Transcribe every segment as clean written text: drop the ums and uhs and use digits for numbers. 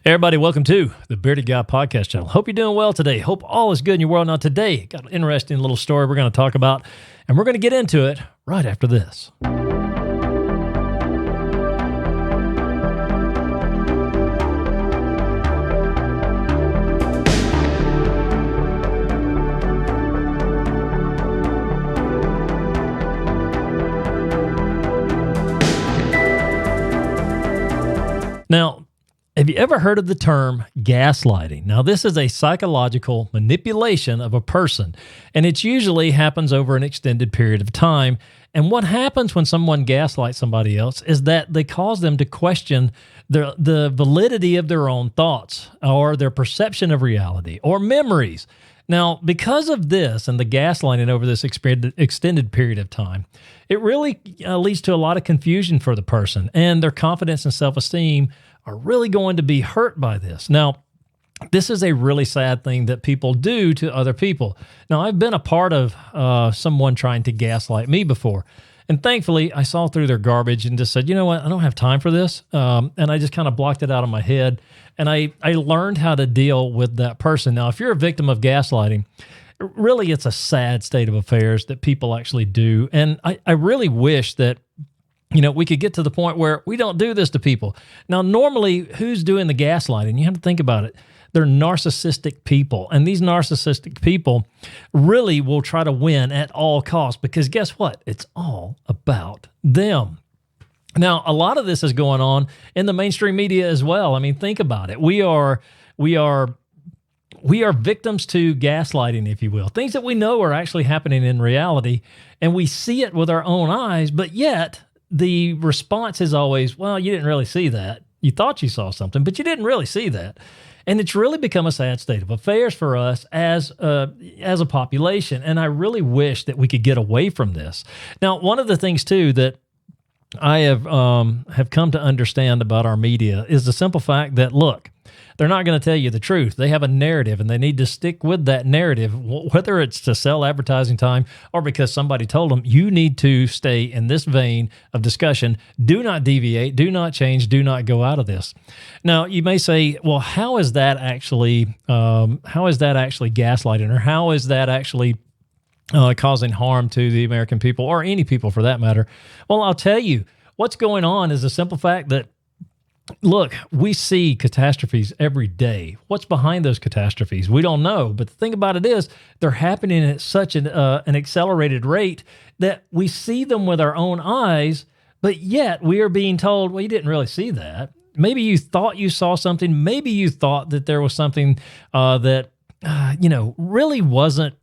Hey everybody, welcome to the Bearded Guy Podcast channel. Hope you're doing well today. Hope all is good in your world. Now today, got an interesting little story we're going to talk about, and we're going to get into it right after this. Now, have you ever heard of the term gaslighting? Now, this is a psychological manipulation of a person, and it usually happens over an extended period of time. And what happens when someone gaslights somebody else is that they cause them to question the validity of their own thoughts or their perception of reality or memories. Now, because of this and the gaslighting over this extended period of time, it really leads to a lot of confusion for the person, and their confidence and self-esteem are really going to be hurt by this. Now, this is a really sad thing that people do to other people. Now, I've been a part of someone trying to gaslight me before, and thankfully, I saw through their garbage and just said, you know what, I don't have time for this, and I just kind of blocked it out of my head, and I learned how to deal with that person. Now, if you're a victim of gaslighting, really, it's a sad state of affairs that people actually do, and I really wish that we could get to the point where we don't do this to people. Now, normally, who's doing the gaslighting? You have to think about it. They're narcissistic people, and these narcissistic people really will try to win at all costs because guess what? It's all about them. Now, a lot of this is going on in the mainstream media as well. I mean, think about it. We are victims to gaslighting, if you will. Things that we know are actually happening in reality, and we see it with our own eyes, but yet the response is always, well, you didn't really see that. You thought you saw something, but you didn't really see that. And it's really become a sad state of affairs for us as a population. And I really wish that we could get away from this. Now, one of the things too that I have come to understand about our media is the simple fact that, look, they're not going to tell you the truth. They have a narrative, and they need to stick with that narrative, whether it's to sell advertising time or because somebody told them, you need to stay in this vein of discussion. Do not deviate. Do not change. Do not go out of this. Now, you may say, well, how is that actually gaslighting, or how is that actually causing harm to the American people, or any people for that matter? Well, I'll tell you, what's going on is the simple fact that, look, we see catastrophes every day. What's behind those catastrophes? We don't know. But the thing about it is they're happening at such an accelerated rate that we see them with our own eyes, but yet we are being told, well, you didn't really see that. Maybe you thought you saw something. Maybe you thought that there was something that, really wasn't,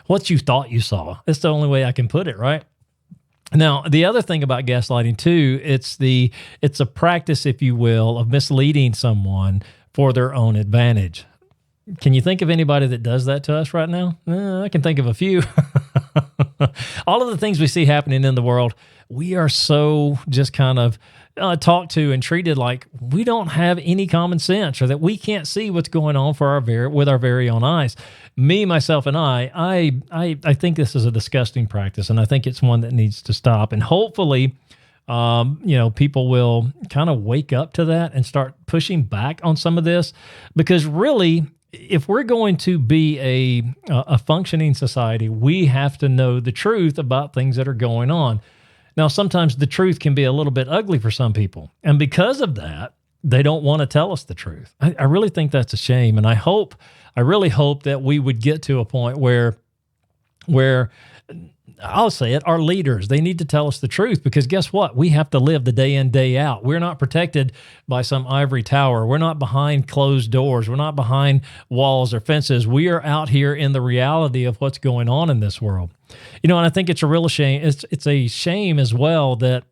what you thought you saw. That's the only way I can put it, right? Now, the other thing about gaslighting too, it's a practice, if you will, of misleading someone for their own advantage. Can you think of anybody that does that to us right now? I can think of a few. All of the things we see happening in the world, we are so just kind of talked to and treated like we don't have any common sense, or that we can't see what's going on with our very own eyes. Me, myself, and I think this is a disgusting practice, and I think it's one that needs to stop. And hopefully, people will kind of wake up to that and start pushing back on some of this, because really, if we're going to be a functioning society, we have to know the truth about things that are going on. Now, sometimes the truth can be a little bit ugly for some people, and because of that, they don't want to tell us the truth. I really think that's a shame, and I really hope that we would get to a point where I'll say it, our leaders, they need to tell us the truth, because guess what? We have to live the day in, day out. We're not protected by some ivory tower. We're not behind closed doors. We're not behind walls or fences. We are out here in the reality of what's going on in this world. And I think it's a real shame. It's a shame as well that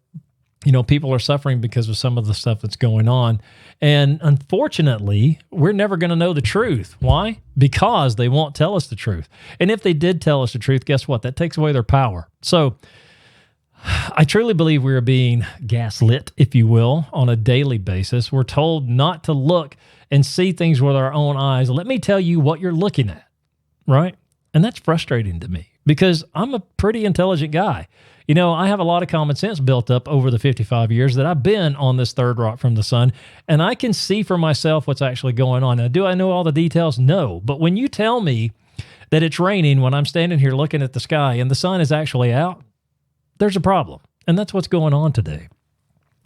people are suffering because of some of the stuff that's going on. And unfortunately, we're never going to know the truth. Why? Because they won't tell us the truth. And if they did tell us the truth, guess what? That takes away their power. So I truly believe we are being gaslit, if you will, on a daily basis. We're told not to look and see things with our own eyes. Let me tell you what you're looking at, right? And that's frustrating to me, because I'm a pretty intelligent guy. You know, I have a lot of common sense built up over the 55 years that I've been on this third rock from the sun, and I can see for myself what's actually going on. Now, do I know all the details? No. But when you tell me that it's raining when I'm standing here looking at the sky and the sun is actually out, there's a problem. And that's what's going on today.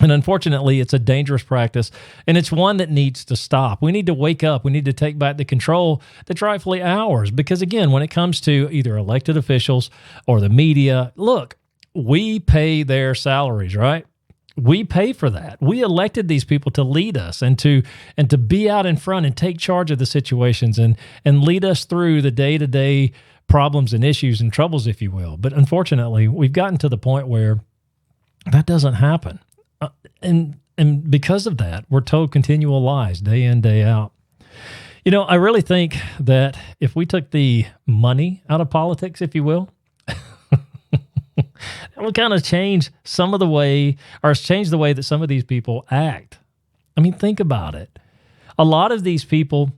And unfortunately, it's a dangerous practice, and it's one that needs to stop. We need to wake up. We need to take back the control that's rightfully ours. Because again, when it comes to either elected officials or the media, look, we pay their salaries, right? We pay for that. We elected these people to lead us and to be out in front and take charge of the situations and lead us through the day-to-day problems and issues and troubles, if you will. But unfortunately, we've gotten to the point where that doesn't happen. And because of that, we're told continual lies day in, day out. You know, I really think that if we took the money out of politics, if you will, that would kind of change some of the way, or change the way that some of these people act. I mean, think about it. A lot of these people,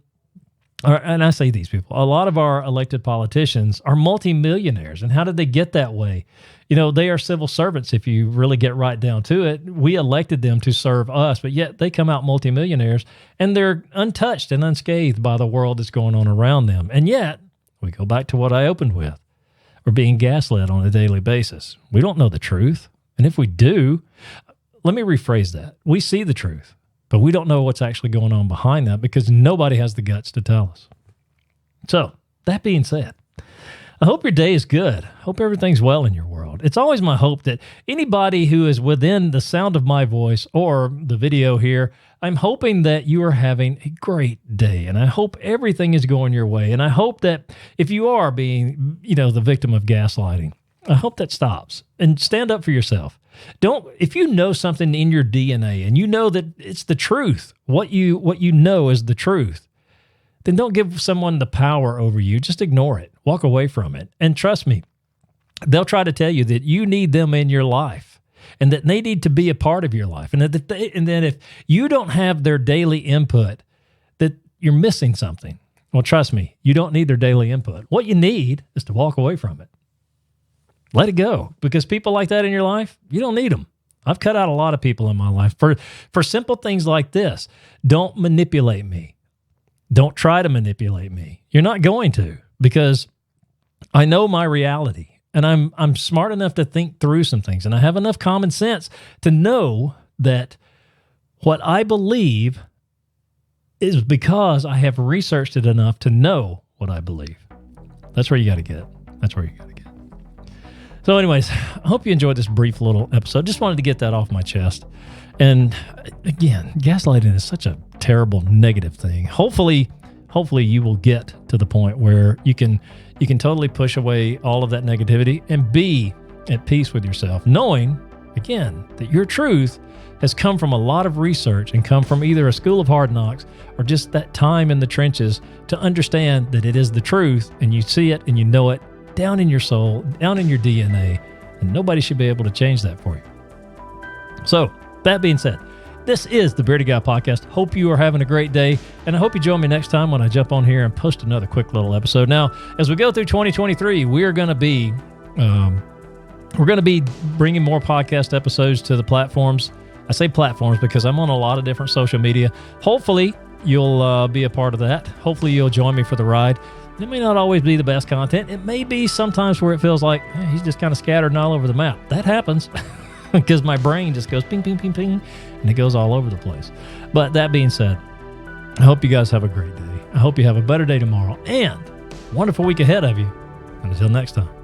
and I say these people, a lot of our elected politicians are multimillionaires. And how did they get that way? You know, they are civil servants if you really get right down to it. We elected them to serve us, but yet they come out multimillionaires and they're untouched and unscathed by the world that's going on around them. And yet, we go back to what I opened with. We're being gaslit on a daily basis. We don't know the truth. And if we do, let me rephrase that. We see the truth, but we don't know what's actually going on behind that because nobody has the guts to tell us. So, that being said, I hope your day is good. Hope everything's well in your world. It's always my hope that anybody who is within the sound of my voice or the video here, I'm hoping that you are having a great day, and I hope everything is going your way. And I hope that if you are being, the victim of gaslighting, I hope that stops and stand up for yourself. If you know something in your DNA and you know that it's the truth, what you know is the truth, then don't give someone the power over you. Just ignore it. Walk away from it. And trust me, they'll try to tell you that you need them in your life and that they need to be a part of your life. And then if you don't have their daily input, that you're missing something. Well, trust me, you don't need their daily input. What you need is to walk away from it. Let it go, because people like that in your life, you don't need them. I've cut out a lot of people in my life for simple things like this. Don't manipulate me. Don't try to manipulate me. You're not going to, because I know my reality, and I'm smart enough to think through some things, and I have enough common sense to know that what I believe is because I have researched it enough to know what I believe. That's where you got to get. That's where you got to get. So anyways, I hope you enjoyed this brief little episode. Just wanted to get that off my chest. And again, gaslighting is such a terrible, negative thing. Hopefully you will get to the point where you can totally push away all of that negativity and be at peace with yourself, knowing, again, that your truth has come from a lot of research and come from either a school of hard knocks or just that time in the trenches to understand that it is the truth, and you see it and you know it down in your soul, down in your DNA, and nobody should be able to change that for you. So, that being said, this is the Bearded Guy Podcast. Hope you are having a great day, and I hope you join me next time when I jump on here and post another quick little episode. Now, as we go through 2023, we're going to be bringing more podcast episodes to the platforms. I say platforms because I'm on a lot of different social media. Hopefully, you'll be a part of that. Hopefully, you'll join me for the ride. It may not always be the best content. It may be sometimes where it feels like he's just kind of scattered and all over the map. That happens because my brain just goes ping, ping, ping, ping, and it goes all over the place. But that being said, I hope you guys have a great day. I hope you have a better day tomorrow and a wonderful week ahead of you. And until next time.